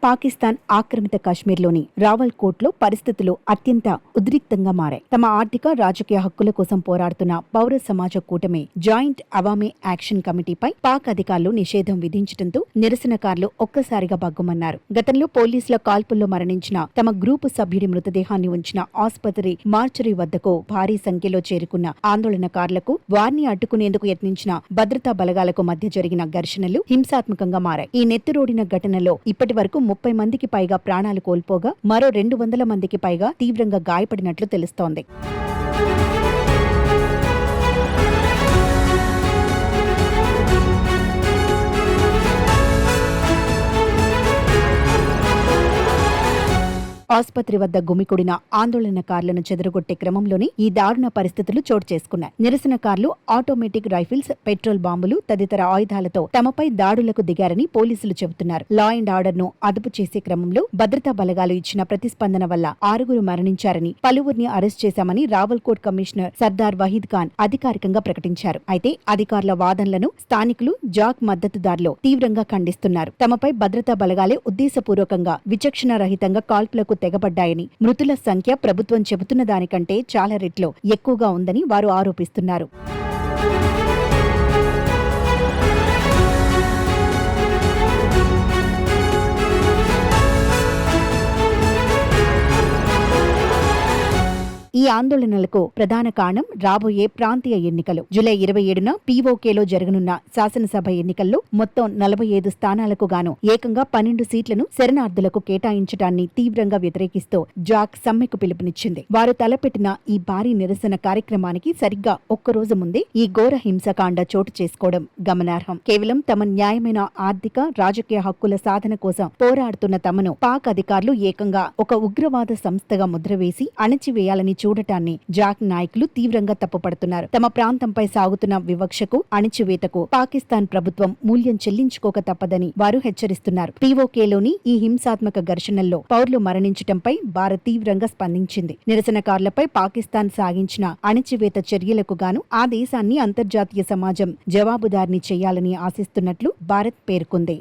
పాకిస్తాన్ ఆక్రమిత కాశ్మీర్లోని రావల్కోట్లో పరిస్థితులు అత్యంత ఉద్రిక్తంగా మారాయి. తమ ఆర్థిక రాజకీయ హక్కుల కోసం పోరాడుతున్న పౌర సమాజ కూటమి జాయింట్ అవామీ యాక్షన్ కమిటీపై పాక్ అధికారులు నిషేధం విధించడంతో నిరసనకారులు ఒక్కసారిగా బగ్గుమన్నారు. గతంలో పోలీసుల కాల్పుల్లో మరణించిన తమ గ్రూపు సభ్యుడి మృతదేహాన్ని ఉంచిన ఆసుపత్రి మార్చరీ వద్దకు భారీ సంఖ్యలో చేరుకున్న ఆందోళనకారులకు వారిని అడ్డుకునేందుకు యత్నించిన భద్రతా బలగాలకు మధ్య జరిగిన ఘర్షణలు హింసాత్మకంగా మారాయి. ఈ నెత్తురోడిన ఘటనలో ఇప్పటి వరకు 30 మందికి పైగా ప్రాణాలు కోల్పోగా మరో 200 మందికి పైగా తీవ్రంగా గాయపడినట్లు తెలుస్తోంది. ఆసుపత్రి వద్ద గుమికూడిన ఆందోళనకారులను చెదరగొట్టే క్రమంలోనే ఈ దారుణ పరిస్థితులు చోటు చేసుకున్నాయి. నిరసనకారులు ఆటోమేటిక్ రైఫిల్స్, పెట్రోల్ బాంబులు తదితర ఆయుధాలతో తమపై దాడులకు దిగారని పోలీసులు చెబుతున్నారు. లా అండ్ ఆర్డర్ ను అదుపు చేసే క్రమంలో భద్రతా బలగాలు ఇచ్చిన ప్రతిస్పందన వల్ల 6 మరణించారని, పలువురిని అరెస్ట్ చేశామని రావల్కోట్ కమిషనర్ సర్దార్ వహీద్ ఖాన్ అధికారికంగా ప్రకటించారు. అయితే అధికారుల వాదనలను స్థానికులు, జాక్ మద్దతుదారులు తీవ్రంగా ఖండిస్తున్నారు. తమపై భద్రతా బలగాలే ఉద్దేశపూర్వకంగా విచక్షణ రహితంగా కాల్పులకు తెగబడ్డాయని, మృతుల సంఖ్య ప్రభుత్వం చెబుతున్న దానికంటే చాలా రెట్లు ఎక్కువగా ఉందని వారు ఆరోపిస్తున్నారు. ఈ ఆందోళనలకు ప్రధాన కారణం రాబోయే ప్రాంతీయ ఎన్నికలు. జూలై 27న పీఓకేలో జరగనున్న శాసనసభ ఎన్నికల్లో మొత్తం 45 స్థానాలకు గాను ఏకంగా 12 సీట్లను శరణార్థులకు కేటాయించడాన్ని తీవ్రంగా వ్యతిరేకిస్తూ జాక్ సమ్మెకు పిలుపునిచ్చింది. వారు తలపెట్టిన ఈ భారీ నిరసన కార్యక్రమానికి సరిగ్గా ఒక్కరోజు ముందే ఈ ఘోర హింసకాండ చోటు చేసుకోవడం గమనార్హం. కేవలం తమ న్యాయమైన ఆర్థిక, రాజకీయ హక్కుల సాధన కోసం పోరాడుతున్న తమను పాక్ అధికారులు ఏకంగా ఒక ఉగ్రవాద సంస్థగా ముద్రవేసి అణచివేయాలని చూడటాన్ని జాక్ నాయకులు తీవ్రంగా తప్పుపడుతున్నారు. తమ ప్రాంతంపై సాగుతున్న వివక్షకు, అణచివేతకు పాకిస్తాన్ ప్రభుత్వం మూల్యం చెల్లించుకోక తప్పదని వారు హెచ్చరిస్తున్నారు. పీఓకేలోని ఈ హింసాత్మక ఘర్షణల్లో పౌరులు మరణించటంపై భారత్ తీవ్రంగా స్పందించింది. నిరసనకారులపై పాకిస్తాన్ సాగించిన అణచివేత చర్యలకు గాను ఆ దేశాన్ని అంతర్జాతీయ సమాజం జవాబుదారీని చేయాలని ఆశిస్తున్నట్లు భారత్ పేర్కొంది.